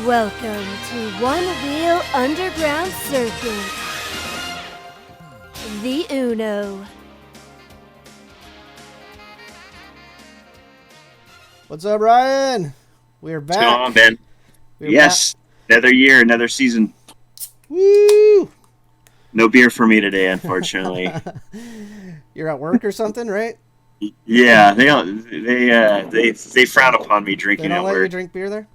Welcome to Onewheel Underground Circuit, the Uno. What's up, Ryan? We're back. What's going on, Ben? Yes, another year, another season. Woo! No beer for me today, unfortunately. You're at work or something, right? Yeah, they frown upon me They drinking don't at let you work. drink beer there?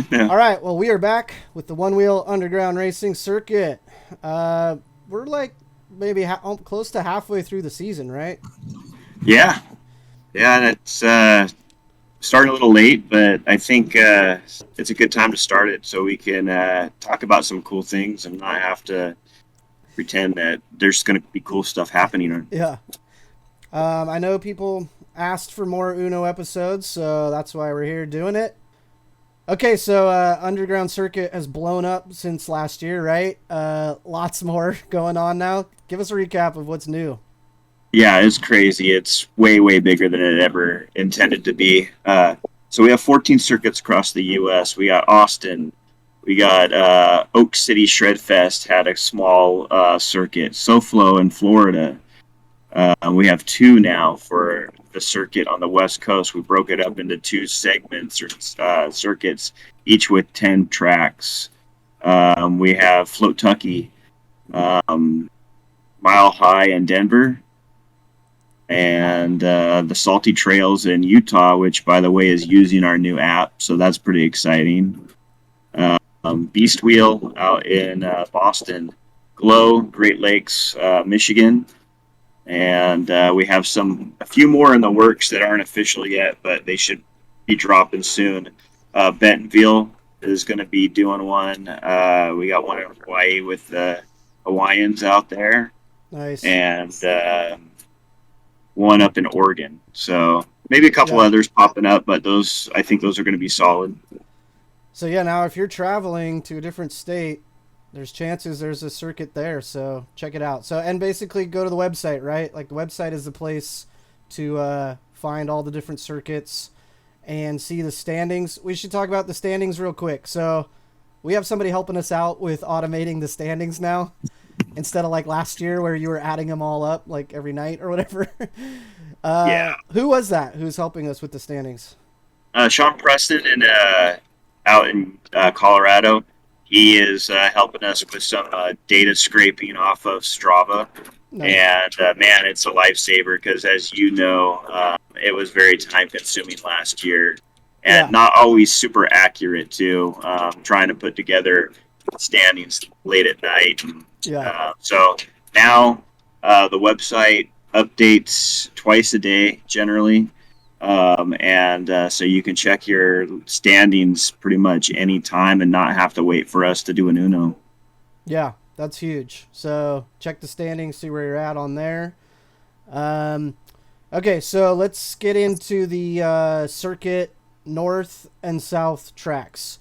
No. All right, well, we are back with the Onewheel Underground Racing Circuit. We're like maybe close to halfway through the season, right? Yeah, and it's starting a little late, but I think it's a good time to start it so we can talk about some cool things and not have to pretend that there's going to be cool stuff happening. Yeah. I know people asked for more Uno episodes, so that's why we're here doing it. Okay, so Underground Circuit has blown up since last year, right? Lots more going on now. Give us a recap of what's new. Yeah, it's crazy. It's way, way bigger than it ever intended to be. So we have 14 circuits across the U.S. We got Austin. We got Oak City Shred Fest had a small circuit. SoFlo in Florida. We have two now for the circuit on the West Coast. We broke it up into two segments or circuits, each with 10 tracks. We have Float Tucky, Mile High in Denver, and the Salty Trails in Utah, which, by the way, is using our new app, so that's pretty exciting. Beast Wheel out in Boston, Glow, Great Lakes, Michigan, and we have a few more in the works that aren't official yet, but they should be dropping soon. Bentonville is going to be doing one. We got one in Hawaii with the Hawaiians out there. Nice. And one up in Oregon. So maybe a couple others popping up, but I think those are going to be solid. So yeah, now if you're traveling to a different state, there's chances there's a circuit there, so check it out. So, and basically go to the website, right? Like the website is the place to find all the different circuits and see the standings. We should talk about the standings real quick. So we have somebody helping us out with automating the standings now, instead of like last year where you were adding them all up like every night or whatever. Who was that who's helping us with the standings? Sean Preston out in Colorado. He is helping us with some data scraping off of Strava. Nice. And man, it's a lifesaver because, as you know, it was very time consuming last year and not always super accurate too. Trying to put together standings late at night. So now the website updates twice a day generally. So you can check your standings pretty much any time and not have to wait for us to do an Uno. Yeah, that's huge. So check the standings, see where you're at on there. Okay, so let's get into the circuit north and south tracks.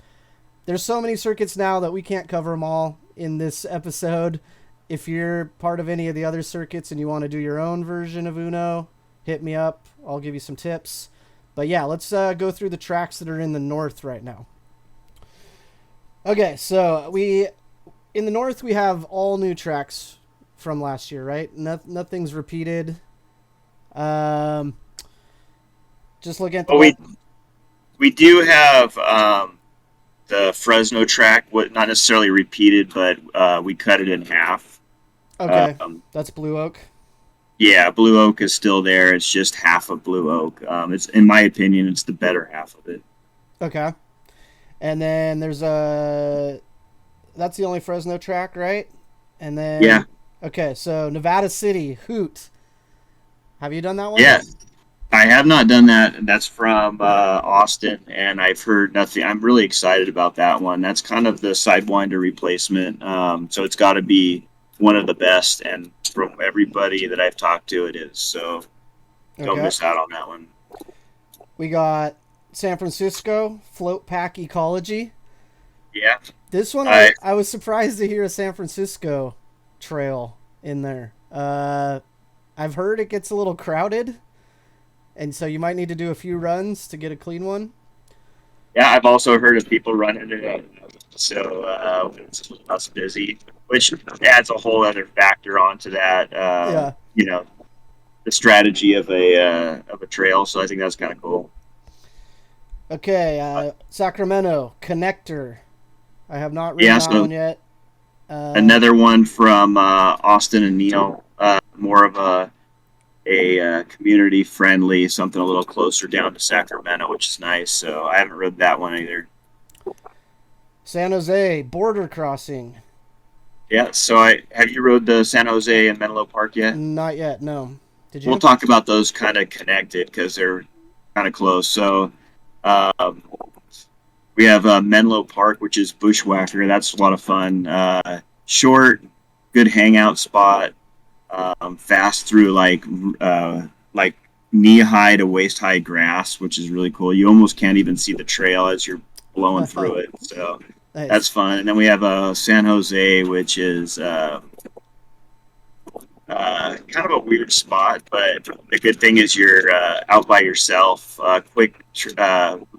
There's so many circuits now that we can't cover them all in this episode. If you're part of any of the other circuits and you want to do your own version of Uno, hit me up. I'll give you some tips. But yeah, let's go through the tracks that are in the north right now. Okay, so in the north we have all new tracks from last year, right? Nothing's repeated. Just looking at the we do have the Fresno track, not necessarily repeated, but we cut it in half. Okay, that's Blue Oak. Yeah, Blue Oak is still there. It's just half of Blue Oak. It's, in my opinion, it's the better half of it. Okay. And then there's that's the only Fresno track, right? And then yeah. Okay, so Nevada City, Hoot. Have you done that one? Yeah, I have not done that. That's from Austin, and I've heard nothing. I'm really excited about that one. That's kind of the Sidewinder replacement. So it's got to be one of the best, and from everybody that I've talked to, it is. So don't miss out on that one. We got San Francisco Float Pack Ecology. Yeah. This one, I was surprised to hear a San Francisco trail in there. I've heard it gets a little crowded, and so you might need to do a few runs to get a clean one. Yeah, I've also heard of people running it, so when it's a little less busy, which adds a whole other factor onto that. Yeah. The strategy of a trail. So I think that's kind of cool. Okay, Sacramento Connector. I have not ridden Yeah. that So one yet. Uh, another one from Austin and Neil, more of a community friendly, something a little closer down to Sacramento, which is nice. So I haven't read that one either. San Jose Border Crossing. Yeah. So I have you rode the San Jose and Menlo Park yet? Not yet. No. Did We'll you? talk about those kind of connected because they're kind of close. So um, we have Menlo Park, which is Bushwhacker. That's a lot of fun. Short, good hangout spot. Fast through like knee high to waist high grass, which is really cool. You almost can't even see the trail as you're blowing through it. So that's Nice. fun. And then we have San Jose, which is kind of a weird spot, but the good thing is you're out by yourself. Quick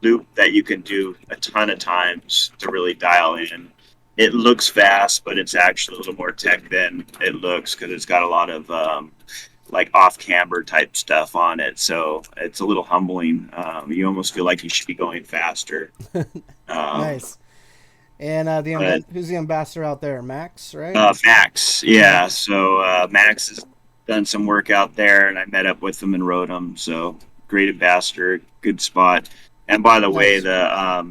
loop that you can do a ton of times to really dial in. It looks fast, but it's actually a little more tech than it looks because it's got a lot of like off camber type stuff on it. So it's a little humbling. You almost feel like you should be going faster. Um, Nice. And but who's the ambassador out there? Max, right? Max, Okay. yeah. So Max has done some work out there, and I met up with him and rode him. So great ambassador, good spot. And by the way, Nice.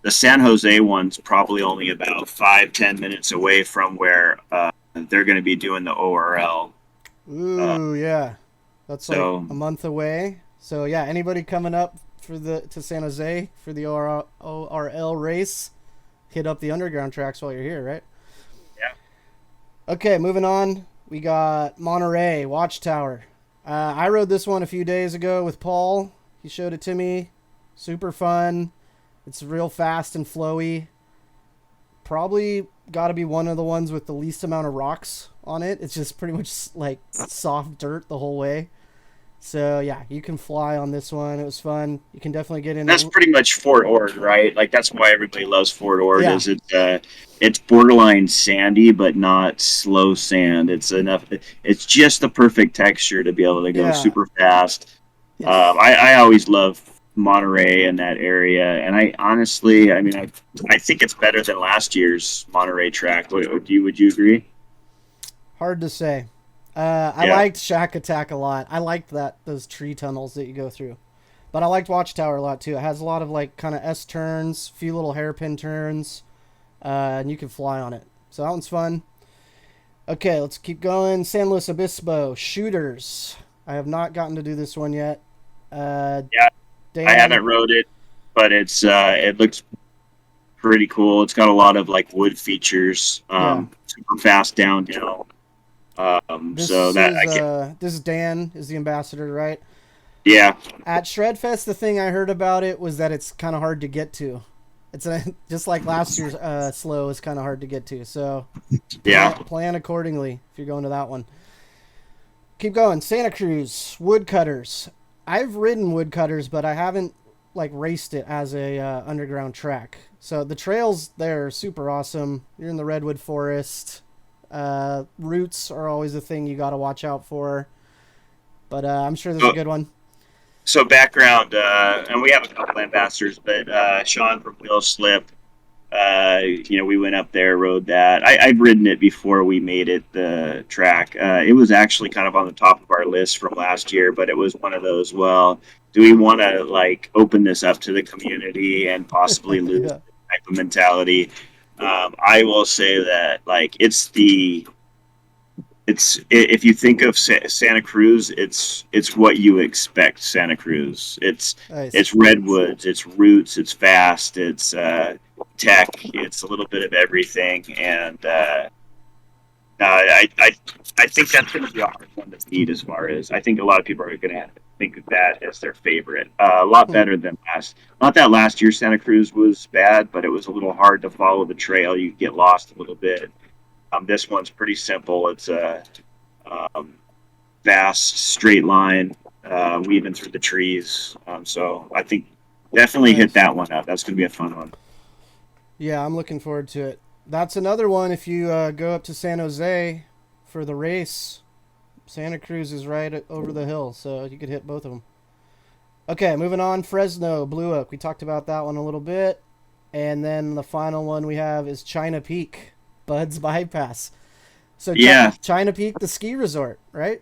the San Jose one's probably only about 5-10 minutes away from where they're going to be doing the ORL. Uh, Ooh, yeah. That's like so a month away. So yeah, anybody coming up for the to San Jose for the ORL race, hit up the underground tracks while you're here, right? yeah, Okay, moving on. We got Monterey Watchtower. I rode this one a few days ago with Paul. He showed it to me. Super fun. It's real fast and flowy. Probably got to be one of the ones with the least amount of rocks on it. It's just pretty much like soft dirt the whole way. So yeah, you can fly on this one. It was fun. You can definitely get in that's it. pretty much Fort Ord, right? Like that's why everybody loves Fort Ord. Yeah, Is it's borderline sandy, but not slow sand. It's enough. It's just the perfect texture to be able to go yeah. super fast. It's I always love Monterey and that area, and I honestly, I mean, I think it's better than last year's Monterey track. Would you agree? hard to say. I Yeah. liked Shack Attack a lot. I liked those tree tunnels that you go through. But I liked Watchtower a lot too. It has a lot of like kind of S turns, few little hairpin turns, and you can fly on it. So that one's fun. Okay, let's keep going. San Luis Obispo shooters. I have not gotten to do this one yet. Uh, Yeah, I Dan, haven't rode it, but it looks pretty cool. It's got a lot of like wood features, yeah. super fast downhill. So that I get, This is Dan is the ambassador, right? yeah, At Shredfest, the thing I heard about it was that it's kind of hard to get to. It's just like last year's slow is kind of hard to get to. So yeah. plan accordingly if you're going to that one. Keep going. Santa Cruz Woodcutters. I've ridden Woodcutters, but I haven't like raced it as a underground track. So the trails there are super awesome. You're in the redwood forest. Roots are always a thing you got to watch out for. But I'm sure there's a So, good one. so background, and we have a couple ambassadors, but Sean from Wheel Slip. We went up there, rode that. I've ridden it before we made it the track. It was actually kind of on the top of our list from last year, but it was one of those. Well, do we want to like open this up to the community and possibly lose Yeah. type of mentality? I will say that like if you think of Santa Cruz, it's what you expect Santa Cruz. Nice. It's redwoods, it's roots, it's fast, it's tech, it's a little bit of everything, and no, I think that's going to be a hard one to beat. As far as I think a lot of people are going to think of that as their favorite. A lot Hmm. better than last. Not that last year Santa Cruz was bad, but it was a little hard to follow the trail. You get lost a little bit. This one's pretty simple. It's a um, vast straight line weaving through the trees. So I think Definitely hit Nice. that one up. That's going to be a fun one. Yeah, I'm looking forward to it. That's another one. If you go up to San Jose for the race, Santa Cruz is right over the hill, so you could hit both of them. Okay, moving on. Fresno, Blue Oak. We talked about that one a little bit. And then the final one we have is China Peak, Bud's Bypass. So Yeah. China Peak, the ski resort, right?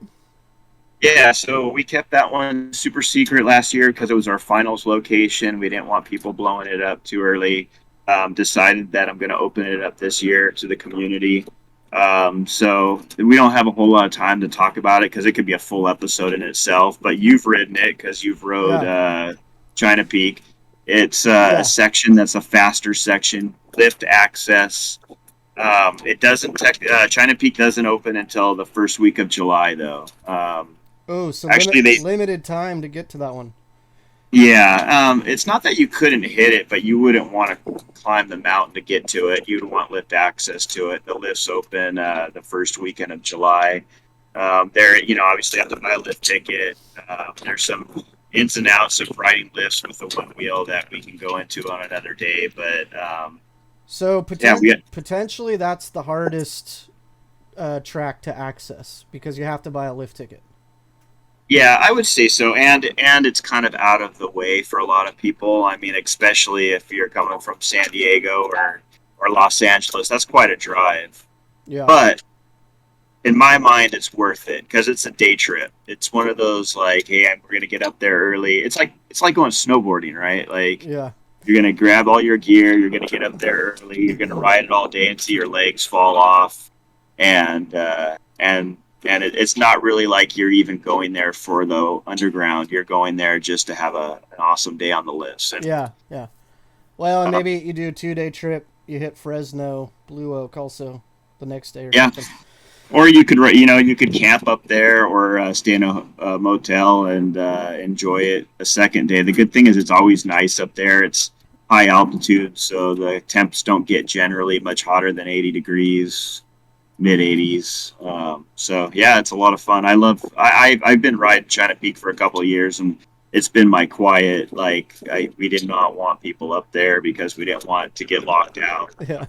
Yeah, so we kept that one super secret last year because it was our finals location. We didn't want people blowing it up too early. Decided that I'm going to open it up this year to the community. So we don't have a whole lot of time to talk about it because it could be a full episode in itself. But you've ridden it because you've rode China Peak. It's a section that's a faster section, lift access. It doesn't China Peak doesn't open until the first week of July, though. So actually, limited time to get to that one. Yeah, it's not that you couldn't hit it, but you wouldn't want to climb the mountain to get to it. You'd want lift access to it. The lifts open the first weekend of July. There, obviously have to buy a lift ticket. There's some ins and outs of riding lifts with the Onewheel that we can go into on another day. But so potentially that's the hardest track to access because you have to buy a lift ticket. Yeah, I would say so, and it's kind of out of the way for a lot of people. I mean, especially if you're coming from San Diego or Los Angeles, that's quite a drive. Yeah. But in my mind, it's worth it because it's a day trip. It's one of those like, hey, we're gonna get up there early. It's like going snowboarding, right? Like, yeah, you're gonna grab all your gear. You're gonna get up there early. You're gonna ride it all day until your legs fall off, and it's not really like you're even going there for the underground. You're going there just to have an awesome day on the lifts. And, yeah. Well, and maybe you do a 2-day trip. You hit Fresno, Blue Oak also the next day or something. Or you could camp up there or stay in a motel and enjoy it a second day. The good thing is it's always nice up there. It's high altitude, so the temps don't get generally much hotter than 80 degrees. Mid 80s. So yeah, it's a lot of fun. I've been riding China Peak for a couple of years, and it's been my quiet. We did not want people up there because we didn't want to get locked out. Yeah.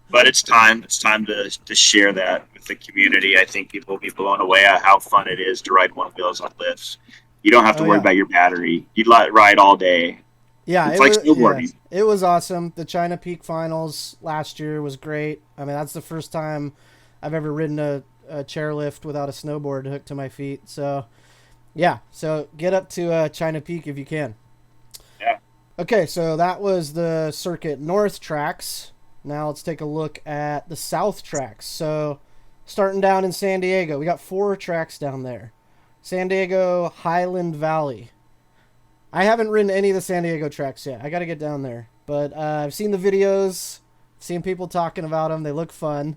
But it's time to share that with the community. I think people will be blown away at how fun it is to ride Onewheels on lifts. You don't have to worry about your battery. You ride all day. Yeah, it's like snowboarding. Yeah, it was awesome. The China Peak finals last year was great. I mean, that's the first time I've ever ridden a chairlift without a snowboard hooked to my feet. So, yeah. So get up to China Peak if you can. Yeah. Okay, so that was the Circuit North tracks. Now let's take a look at the South tracks. So starting down in San Diego, we got 4 tracks down there. San Diego Highland Valley. I haven't ridden any of the San Diego tracks yet. I got to get down there. But I've seen the videos, seen people talking about them. They look fun.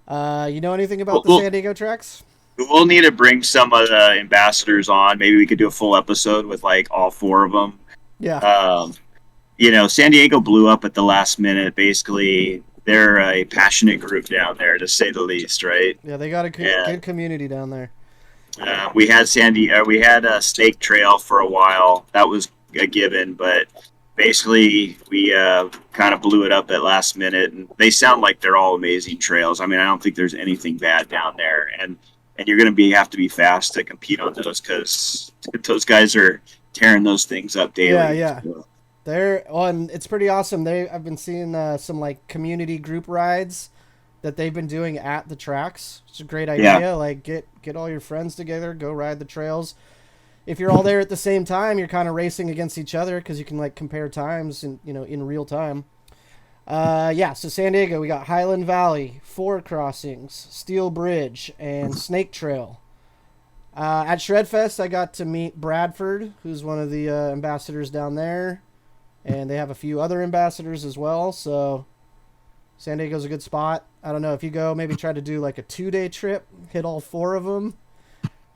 You know anything about the San Diego tracks? We'll need to bring some of the ambassadors on. Maybe we could do a full episode with like all 4 of them. Yeah. San Diego blew up at the last minute. Basically, they're a passionate group down there, to say the least, right? Yeah, they got a good community down there. We had a Snake Trail for a while. That was a given, but basically we kind of blew it up at last minute, and they sound like they're all amazing trails. I mean, I don't think there's anything bad down there, and you're going to have to be fast to compete on those because those guys are tearing those things up daily. Yeah. So. And it's pretty awesome. I've been seeing some like community group rides that they've been doing at the tracks. It's a great idea. Yeah. Like get all your friends together, go ride the trails. If you're all there at the same time, you're kind of racing against each other because you can like compare times in real time. So San Diego, we got Highland Valley, 4 Crossings, Steel Bridge, and Snake Trail. At Shredfest, I got to meet Bradford, who's one of the ambassadors down there, and they have a few other ambassadors as well. So San Diego's a good spot. I don't know if you go, maybe try to do like a 2-day trip, hit all 4 of them.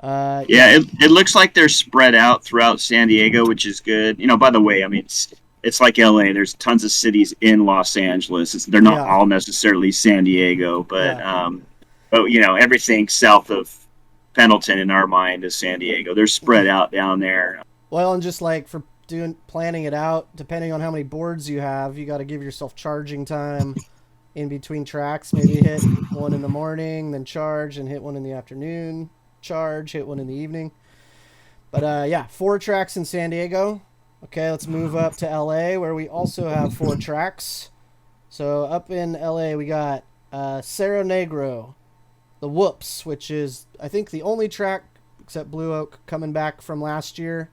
It looks like they're spread out throughout San Diego, which is good. By the way, I mean, it's like LA. There's tons of cities in Los Angeles. They're not all necessarily San Diego, but everything south of Pendleton in our mind is San Diego. They're spread out down there. Well, and just like for planning it out, depending on how many boards you have, you got to give yourself charging time in between tracks. Maybe hit one in the morning, then charge, and hit one in the afternoon, charge, hit one in the evening. But yeah, 4 tracks in San Diego. Okay, let's move up to LA, where we also have 4 tracks. So up in LA, we got Cerro Negro, the Whoops, which is, I think, the only track except Blue Oak coming back from last year,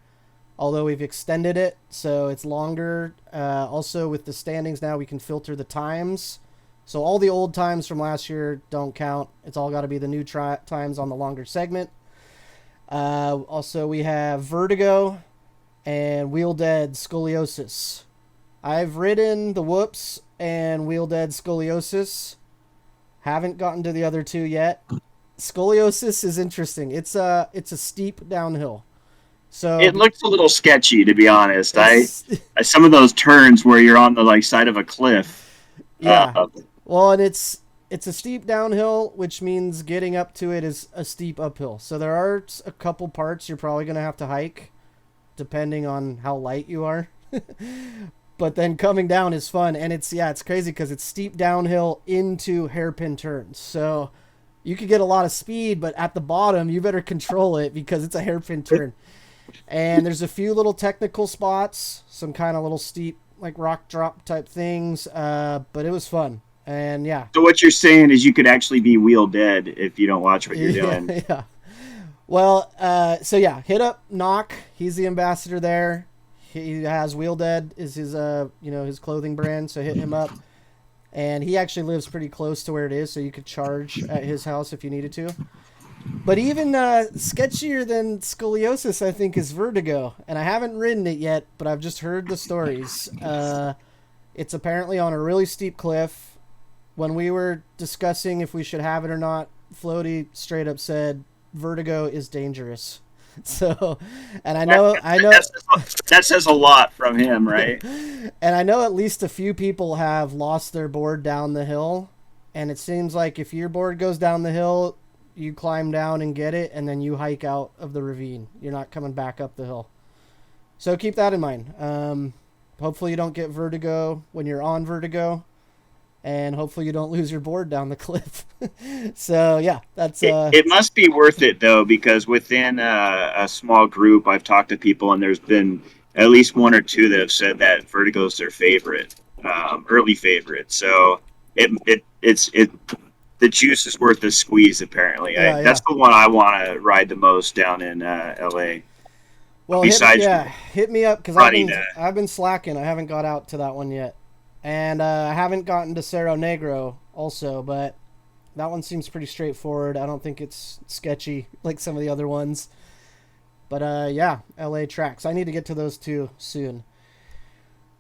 although we've extended it, so it's longer. Also, with the standings now, we can filter the times. So all the old times from last year don't count. It's all got to be the new times on the longer segment. Also, we have Vertigo and Wheel Dead Scoliosis. I've ridden the Whoops and Wheel Dead Scoliosis. Haven't gotten to the other 2 yet. Scoliosis is interesting. It's a steep downhill. So It looks a little sketchy, to be honest. Some of those turns where you're on the like side of a cliff. Yeah. Well, and it's a steep downhill, which means getting up to it is a steep uphill. So there are a couple parts you're probably going to have to hike, depending on how light you are. But then coming down is fun, and it's crazy because it's steep downhill into hairpin turns. So you could get a lot of speed, but at the bottom you better control it because it's a hairpin turn. And there's a few little technical spots, some kind of little steep like rock drop type things, but it was fun. And yeah. So what you're saying is you could actually be wheel dead if you don't watch what you're doing. Yeah. Well, so yeah, hit up Knock. He's the ambassador there. He has Wheel Dead is his his clothing brand, so hit him up. And he actually lives pretty close to where it is, so you could charge at his house if you needed to. But even sketchier than Scoliosis, I think, is Vertigo. And I haven't ridden it yet, but I've just heard the stories. It's apparently on a really steep cliff. When we were discussing if we should have it or not, Floaty straight up said, Vertigo is dangerous. So, and I know that says a lot from him, right? And I know at least a few people have lost their board down the hill, and it seems like if your board goes down the hill, you climb down and get it, and then you hike out of the ravine. You're not coming back up the hill. So keep that in mind. Hopefully you don't get vertigo when you're on vertigo, and hopefully you don't lose your board down the cliff. So yeah, that's it must be worth it though, because within a small group I've talked to people and there's been at least 1 or 2 that have said that vertigo is their favorite, early favorite. So it's the juice is worth the squeeze apparently. That's the one I want to ride the most down in LA. Well, hit me up because I've been slacking. I haven't got out to that one yet. And I haven't gotten to Cerro Negro also, but that one seems pretty straightforward. I don't think it's sketchy like some of the other ones. But yeah, LA tracks. I need to get to those 2 soon.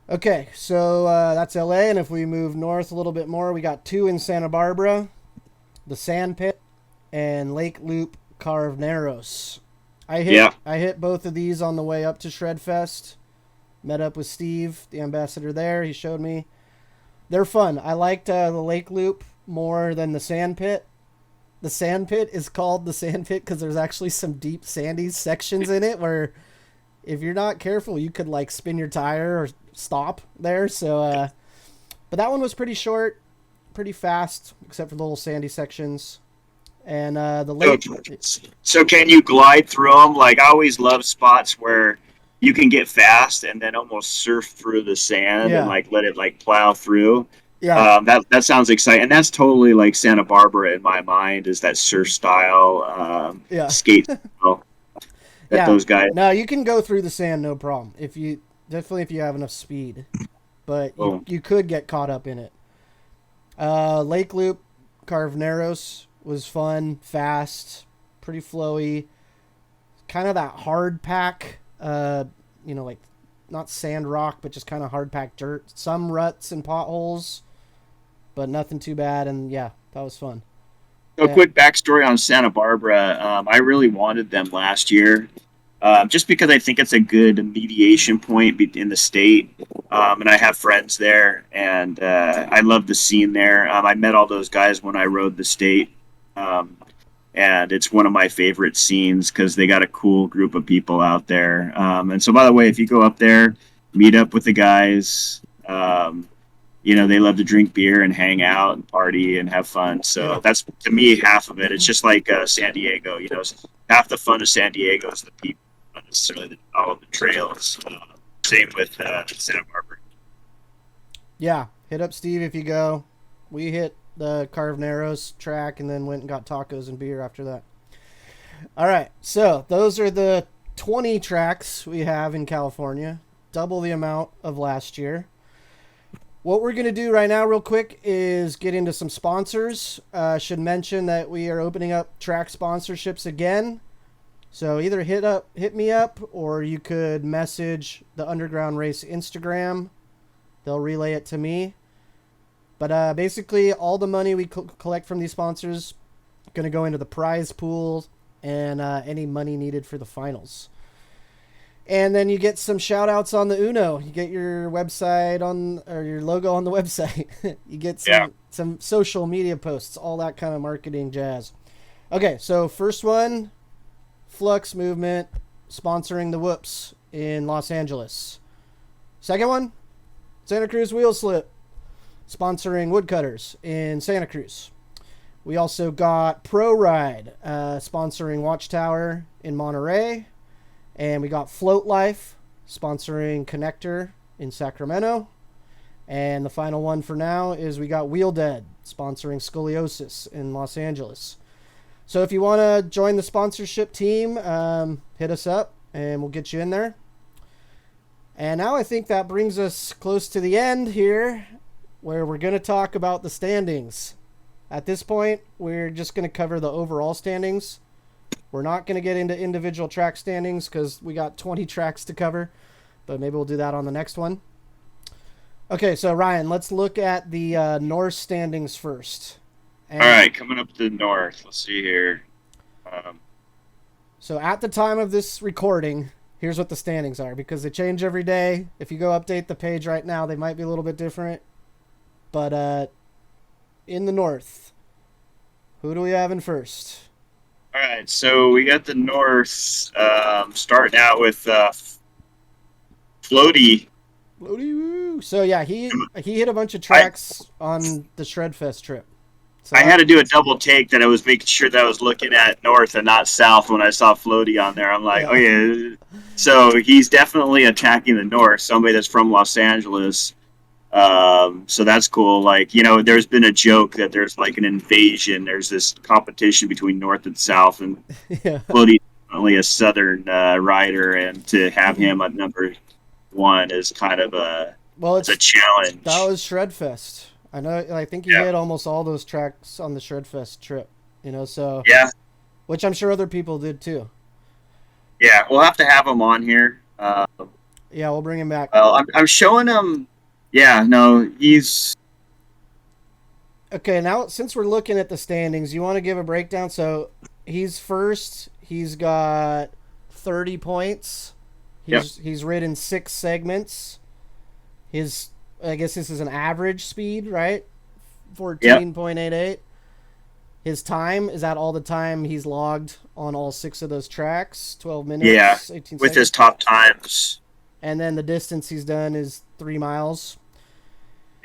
Okay, so that's LA, and if we move north a little bit more, we got 2 in Santa Barbara, the Sand Pit and Lake Loop Carneros. I hit both of these on the way up to Shredfest. Met up with Steve, the ambassador there. He showed me. They're fun. I liked the Lake Loop more than the Sand Pit. The Sand Pit is called the Sand Pit because there's actually some deep sandy sections in it where if you're not careful, you could like spin your tire or stop there. So, but that one was pretty short, pretty fast, except for the little sandy sections. And the lake. So can you glide through them? Like I always love spots where you can get fast and then almost surf through the sand and like let it like plow through. Yeah. That sounds exciting. And that's totally like Santa Barbara in my mind, is that surf style, skate style that those guys. No, you can go through the sand, no problem. If you have enough speed, but you could get caught up in it. Lake Loop Carneros was fun, fast, pretty flowy, kind of that hard pack, like not sand rock, but just kind of hard packed dirt, some ruts and potholes, but nothing too bad. And yeah, that was fun. A quick backstory on Santa Barbara. I really wanted them last year, just because I think it's a good mediation point in the state. And I have friends there, and I love the scene there. I met all those guys when I rode the state. and it's one of my favorite scenes because they got a cool group of people out there. And so, by the way, if you go up there, meet up with the guys. They love to drink beer and hang out and party and have fun. So that's, to me, half of it. It's just like San Diego. Half the fun of San Diego is the people, not necessarily all of the trails. Same with Santa Barbara. Yeah, hit up Steve if you go. We hit the Carved Narrows track and then went and got tacos and beer after that. All right, so those are the 20 tracks we have in California, double the amount of last year. What we're going to do right now real quick is get into some sponsors. Should mention that we are opening up track sponsorships again. So either hit me up, or you could message the Underground Race Instagram. They'll relay it to me. But basically, all the money we collect from these sponsors is going to go into the prize pool and any money needed for the finals. And then you get some shout outs on the Uno. You get your website or your logo on the website. You get some social media posts, all that kind of marketing jazz. Okay, so first one, Flux Movement sponsoring the Whoops in Los Angeles. Second one, Santa Cruz Wheel Slip sponsoring Woodcutters in Santa Cruz. We also got Pro Ride sponsoring Watchtower in Monterey. And we got Float Life sponsoring Connector in Sacramento. And the final one for now is we got Wheel Dead sponsoring Scoliosis in Los Angeles. So if you want to join the sponsorship team, hit us up and we'll get you in there. And now I think that brings us close to the end here, where we're going to talk about the standings. At this point, we're just going to cover the overall standings. We're not going to get into individual track standings because we got 20 tracks to cover, but maybe we'll do that on the next one. Okay, so Ryan, let's look at the North standings first. All right, coming up to the North. Let's see here. So at the time of this recording, here's what the standings are, because they change every day. If you go update the page right now, they might be a little bit different. But in the North, who do we have in first? All right, so we got the North starting out with Floaty. Floaty, woo! So yeah, he hit a bunch of tracks on the Shredfest trip. So I had to do a double take that I was making sure that I was looking at North and not South when I saw Floaty on there. I'm like, oh yeah. So he's definitely attacking the North, somebody that's from Los Angeles. So that's cool. Like, there's been a joke that there's like an invasion. There's this competition between North and South, and Floaty's definitely a Southern rider, and to have him at number one is kind of it's a challenge. That was Shredfest. I think he hit almost all those tracks on the Shredfest trip. So which I'm sure other people did too. Yeah, we'll have to have him on here. We'll bring him back. Well, I'm showing him. Yeah, no, he's... Okay, now, since we're looking at the standings, you want to give a breakdown? So, he's first. He's got 30 points. He's ridden 6 segments. I guess this is an average speed, right? 14.88. His time, is that all the time he's logged on all 6 of those tracks? 12 minutes, 18 seconds? With his top times. And then the distance he's done is 3 miles.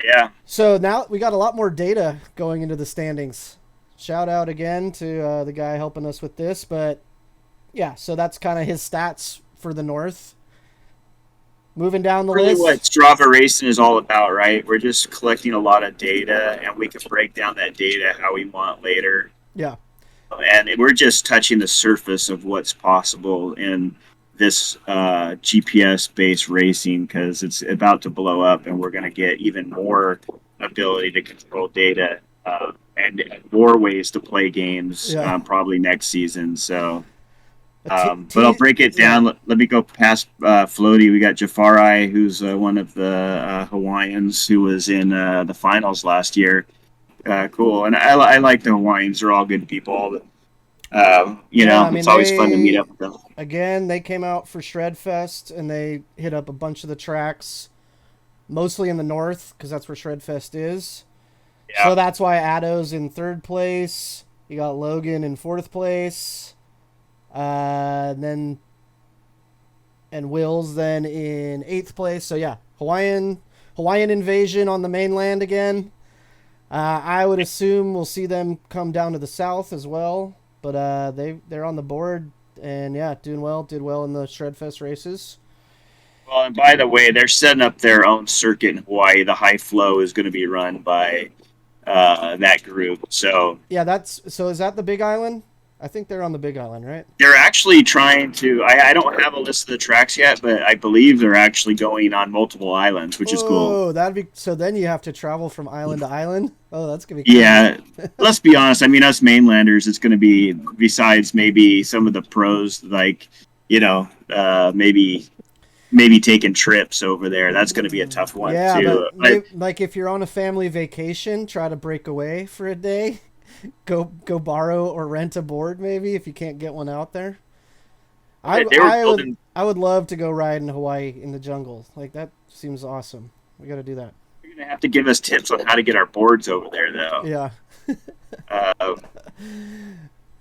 Yeah. So now we got a lot more data going into the standings. Shout out again to the guy helping us with this. But yeah, so that's kind of his stats for the North. Moving down the list. What Strava racing is all about, right? We're just collecting a lot of data, and we can break down that data how we want later. Yeah. And we're just touching the surface of what's possible in this GPS-based racing, because it's about to blow up, and we're going to get even more ability to control data and more ways to play games probably next season. So, but I'll break it down. Let me go past Floaty. We got Jafari, who's one of the Hawaiians who was in the finals last year. Cool, and I like the Hawaiians. They're all good people. It's always fun to meet up with them. Again, they came out for Shredfest, and they hit up a bunch of the tracks, mostly in the North, because that's where Shredfest is. Yeah. So that's why Addo's in 3rd place. You got Logan in 4th place. And Will's then in 8th place. So yeah, Hawaiian invasion on the mainland again. I would assume we'll see them come down to the south as well. But they're on the board and yeah, did well in the Shredfest races. Well, and by the way, they're setting up their own circuit in Hawaii. The High Flow is going to be run by that group. So yeah, is that the Big Island? I think they're on the Big Island, right? they're actually trying to. I don't have a list of the tracks yet, but I believe they're actually going on multiple islands, which is cool. Oh, that'd be so. Then you have to travel from island to island. Oh, that's gonna be cool. Yeah, let's be honest. I mean, us mainlanders, it's going to be besides maybe some of the pros, like maybe taking trips over there. That's going to be a tough one too. But like if you're on a family vacation, try to break away for a day. Go borrow or rent a board maybe if you can't get one out there. I would love to go ride in Hawaii in the jungle. Like that seems awesome. We got to do that. You're gonna have to give us tips on how to get our boards over there, though. Yeah.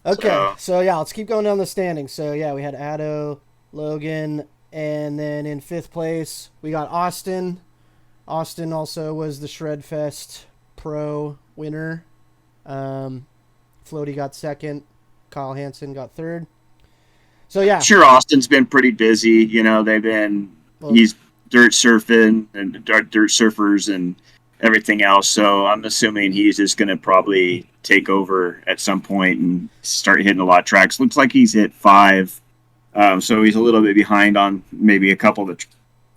Okay. So yeah, let's keep going down the standings. So yeah, we had Addo, Logan, and then in 5th place we got Austin. Austin also was the Shredfest Pro winner. Floaty got 2nd. Kyle Hansen got 3rd. So yeah, sure. Austin's been pretty busy. He's dirt surfing and dirt surfers and everything else. So I'm assuming he's just going to probably take over at some point and start hitting a lot of tracks. Looks like he's hit 5. So he's a little bit behind on maybe a couple of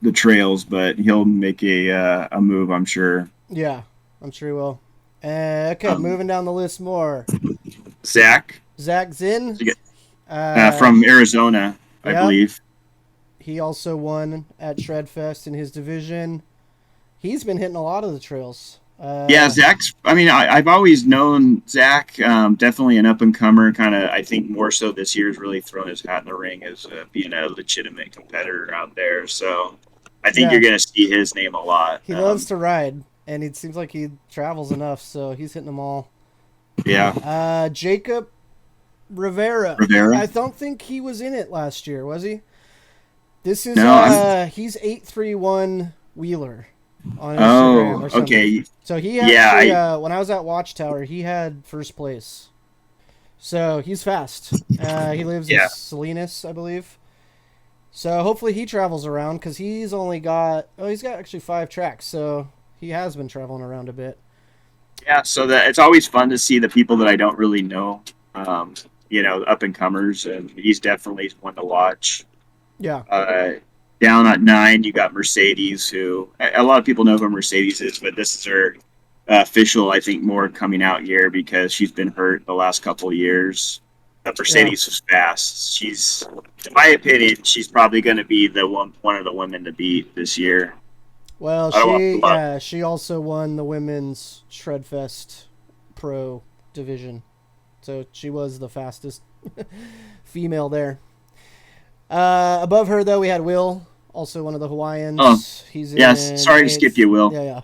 the trails, but he'll make a move, I'm sure. Yeah, I'm sure he will. Okay, moving down the list more. Zach Zinn. From Arizona, I believe. He also won at Shredfest in his division. He's been hitting a lot of the trails. Zach's. I mean, I've always known Zach. Definitely an up and comer. Kind of, I think more so this year has really thrown his hat in the ring as being a legitimate competitor out there. So I think you're going to see his name a lot. He loves to ride, and it seems like he travels enough, so he's hitting them all. Yeah. Jacob Rivera. I don't think he was in it last year, was he? This is he's 831 Wheeler on Instagram or something. Okay. So he actually, when I was at Watchtower, he had 1st place. So he's fast. He lives in Salinas, I believe. So hopefully he travels around because he's got actually 5 tracks. So he has been traveling around a bit. Yeah, so it's always fun to see the people that I don't really know, up and comers, and he's definitely one to watch. Yeah. Down at 9, you got Mercedes, who a lot of people know who Mercedes is, but this is her official, I think, more coming out year because she's been hurt the last couple of years. Mercedes was fast. She's, in my opinion, she's probably going to be one of the women to beat this year. Well, she also won the women's Shredfest Pro division, so she was the fastest female there. Above her, though, we had Will, also one of the Hawaiians. Oh, he's sorry to skip you, Will. Yeah.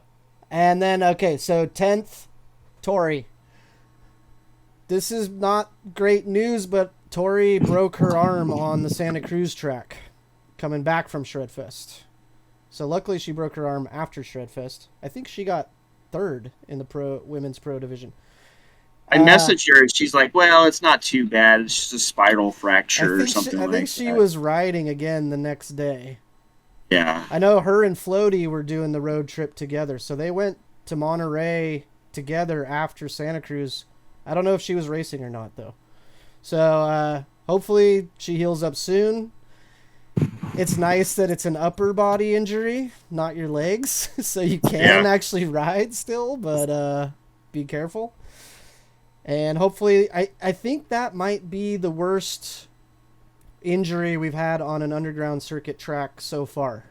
And then, so 10th, Tori. This is not great news, but Tori broke her arm on the Santa Cruz track coming back from Shredfest. So luckily she broke her arm after Shredfest. I think she got 3rd in the women's pro division. I messaged her and she's like, well, it's not too bad. It's just a spiral fracture or something like that. I think she was riding again the next day. Yeah. I know her and Floaty were doing the road trip together. So they went to Monterey together after Santa Cruz. I don't know if she was racing or not, though. So hopefully she heals up soon. It's nice that it's an upper body injury, not your legs. So you can actually ride still, but be careful. And hopefully, I think that might be the worst injury we've had on an underground circuit track so far.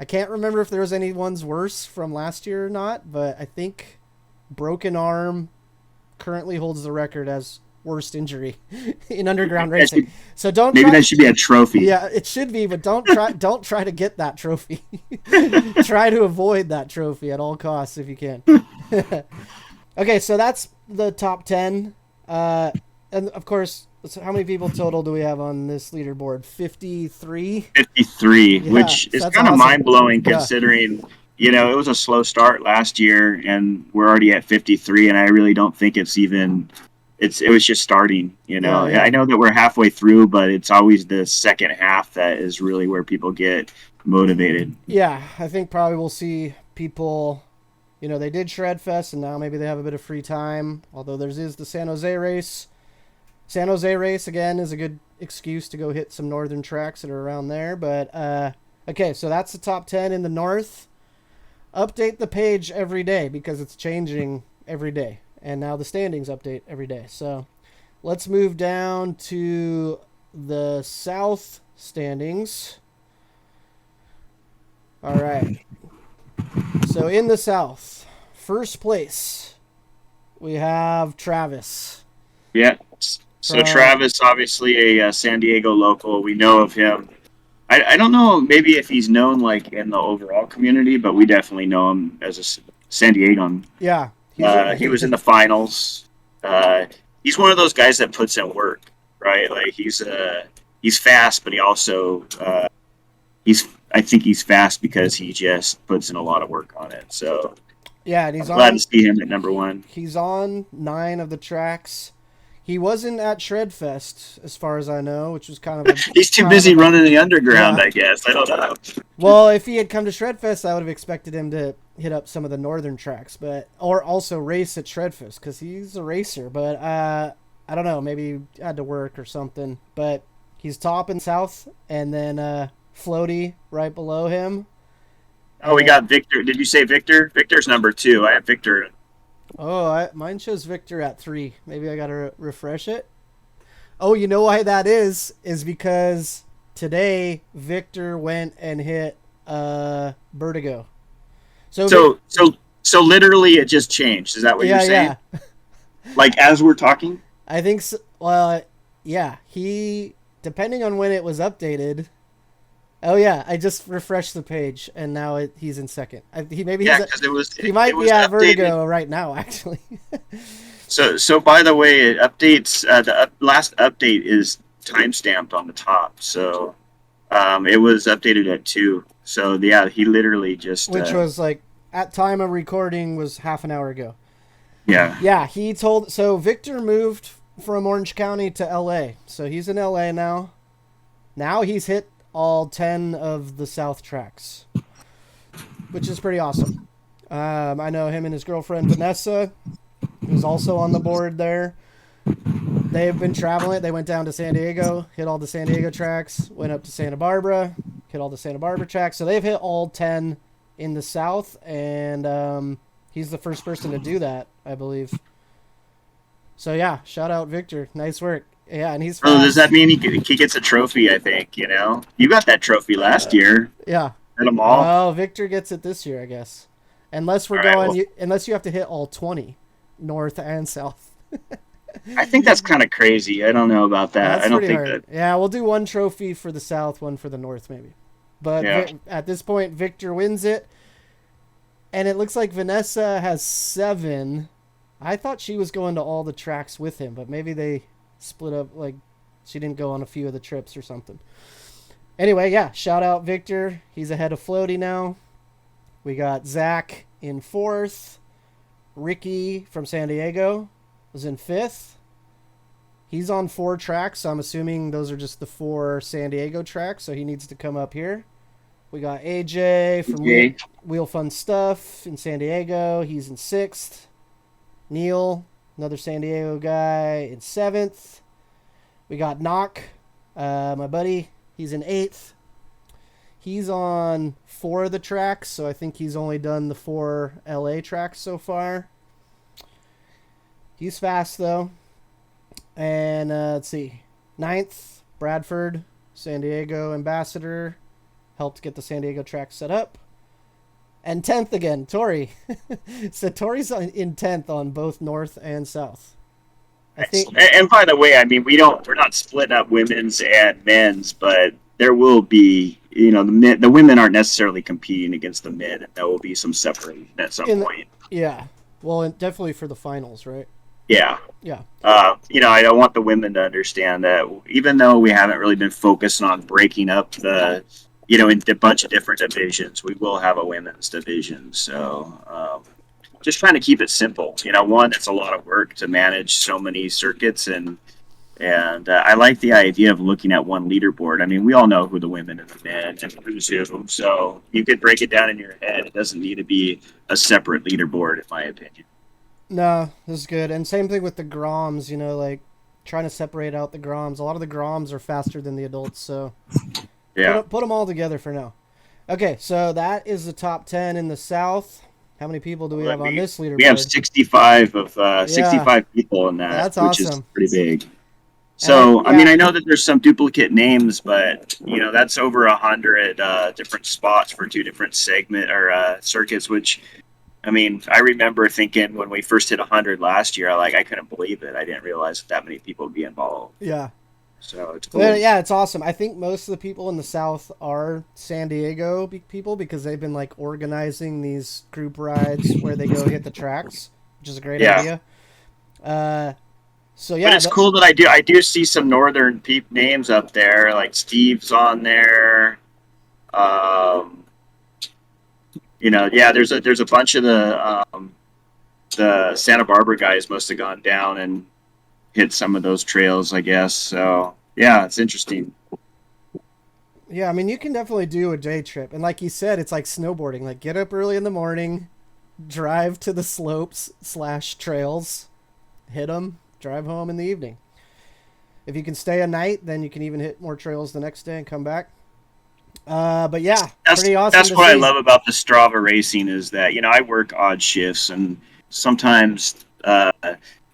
I can't remember if there was any ones worse from last year or not, but I think broken arm currently holds the record as worst injury in underground racing. So that should be a trophy. Yeah, it should be, but don't try to get that trophy. Try to avoid that trophy at all costs if you can. Okay, so that's the top 10. And of course, so how many people total do we have on this leaderboard? 53. 53, Yeah, which so is that's kind of awesome. mind blowing Yeah. considering, it was a slow start last year and we're already at 53. And I really don't think it was just starting, Yeah. I know that we're halfway through, but it's always the second half that is really where people get motivated. Yeah, I think probably we'll see people. They did Shred Fest, and now maybe they have a bit of free time. Although is the San Jose race. San Jose race again is a good excuse to go hit some northern tracks that are around there. But okay, so that's the top 10 in the north. Update the page every day because it's changing every day, and now the standings update every day. So let's move down to the south standings. All right. So in the south, first place, we have Travis. Yeah. So Travis, obviously a San Diego local. We know of him. I don't know maybe if he's known like in the overall community, but we definitely know him as a San Diegan. Yeah. He was in the finals. He's one of those guys that puts in work, right? Like he's fast, but he also I think he's fast because he just puts in a lot of work on it. So yeah, and I'm glad to see him at number 1. He's on 9 of the tracks. He wasn't at Shredfest, as far as I know, which was kind of he's too busy running the underground, I guess. I don't know. Well, if he had come to Shredfest, I would have expected him to hit up some of the northern tracks, or also race at Shredfest because he's a racer. But I don't know, maybe he had to work or something. But he's top in south, and then Floaty right below him. Oh, we got Victor. Did you say Victor? Victor's number 2. I have Victor. Oh, mine shows Victor at 3. Maybe I gotta refresh it. Oh, you know why that is because today Victor went and hit Vertigo. So literally it just changed. Is that what you're saying? Yeah. Like as we're talking? I think so. Well, yeah. He, depending on when it was updated. Oh yeah, I just refreshed the page and now he's in second. He might be at Vertigo right now actually. So by the way, it updates. The last update is timestamped on the top, so it was updated at 2. So yeah, he literally just which was like at time of recording was half an hour ago. Yeah. Yeah, so Victor moved from Orange County to LA, so he's in LA now. Now he's hit all 10 of the south tracks, which is pretty awesome. I know him and his girlfriend Vanessa, who's also on the board there. They've been traveling. They went down to San Diego, hit all the San Diego tracks, went up to Santa Barbara, hit all the Santa Barbara tracks. So they've hit all 10 in the south, and he's the first person to do that, I believe. So yeah, shout out Victor. Nice work. Yeah, and he's fast. Oh, does that mean he gets a trophy, I think, you got that trophy last year. Yeah. At them all. Oh, Victor gets it this year, I guess. Unless unless you have to hit all 20, north and south. I think that's kind of crazy. I don't know about that. I don't think hard. that. Yeah, we'll do one trophy for the south, one for the north, maybe. But yeah. At this point, Victor wins it. And it looks like Vanessa has 7. I thought she was going to all the tracks with him, but maybe they split up, like she didn't go on a few of the trips or something. Anyway, yeah, shout out Victor. He's ahead of Floaty now. We got Zach in 4th. Ricky from San Diego was in 5th. He's on 4 tracks, so I'm assuming those are just the 4 San Diego tracks, so he needs to come up here. We got AJ from Wheel Fun Stuff in San Diego. He's in 6th. Neil, another San Diego guy, in 7th. We got Knock, my buddy. He's in 8th. He's on 4 of the tracks, so I think he's only done the 4 LA tracks so far. He's fast, though. And let's see. 9th, Bradford, San Diego ambassador. Helped get the San Diego track set up. And 10th again, Tori. So Tori's in 10th on both north and south. And by the way, I mean we're not splitting up women's and men's, but there will be, the women aren't necessarily competing against the men, and there will be some separation at some point. Yeah, well, definitely for the finals, right? Yeah. Yeah. I want the women to understand that even though we haven't really been focusing on breaking up into a bunch of different divisions, we will have a women's division. So just trying to keep it simple. One, it's a lot of work to manage so many circuits, and I like the idea of looking at one leaderboard. I mean, we all know who the women and the men and who's who, so you could break it down in your head. It doesn't need to be a separate leaderboard, in my opinion. No, this is good. And same thing with the Groms, like trying to separate out the Groms. A lot of the Groms are faster than the adults, so Yeah. put them all together for now. Okay, so that is the top 10 in the South. How many people do we have on this leaderboard? We have 65 people in that, That's which awesome. is pretty big. So, yeah. I mean, I know that there's some duplicate names, but, that's over 100 different spots for two different circuits, which, I mean, I remember thinking when we first hit 100 last year, I couldn't believe it. I didn't realize that many people would be involved. Yeah. So it's cool. Yeah, it's awesome. I think most of the people in the South are San Diego people because they've been organizing these group rides where they go hit the tracks, which is a great idea. So yeah, but it's cool that I do see some northern names up there, like Steve's on there. There's a bunch of the Santa Barbara guys must have gone down and hit some of those trails, I guess. So yeah, it's interesting. Yeah, I mean, you can definitely do a day trip, and like you said, it's like snowboarding. Like, get up early in the morning, drive to the slopes / trails, hit them, drive home in the evening. If you can stay a night, then you can even hit more trails the next day and come back. But yeah, pretty awesome. That's what I love about the Strava racing is that I work odd shifts, and sometimes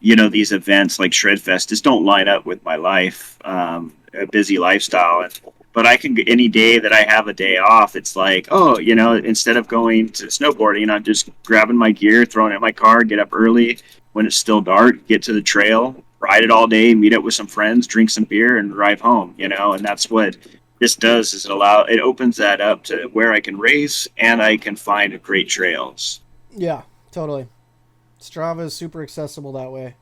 these events like Shredfest just don't line up with my life, a busy lifestyle. But I can, any day that I have a day off, it's like, instead of going to snowboarding, I'm just grabbing my gear, throwing it in my car, get up early when it's still dark, get to the trail, ride it all day, meet up with some friends, drink some beer, and drive home. And that's what this does, is it opens that up to where I can race and I can find great trails. Yeah, totally. Strava is super accessible that way.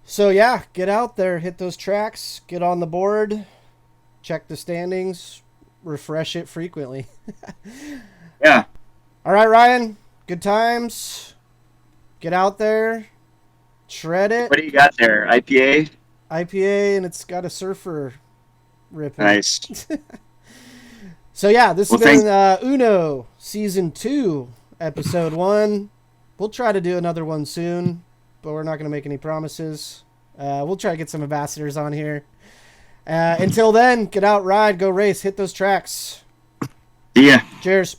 So yeah, get out there, hit those tracks, get on the board, check the standings, refresh it frequently. Yeah. All right, Ryan, good times. Get out there, shred it. What do you got there? IPA? IPA, and it's got a surfer ripping. Nice. So yeah, this has been Uno Season 2, Episode 1. We'll try to do another one soon, but we're not going to make any promises. We'll try to get some ambassadors on here. Until then, get out, ride, go race, hit those tracks. See ya. Cheers.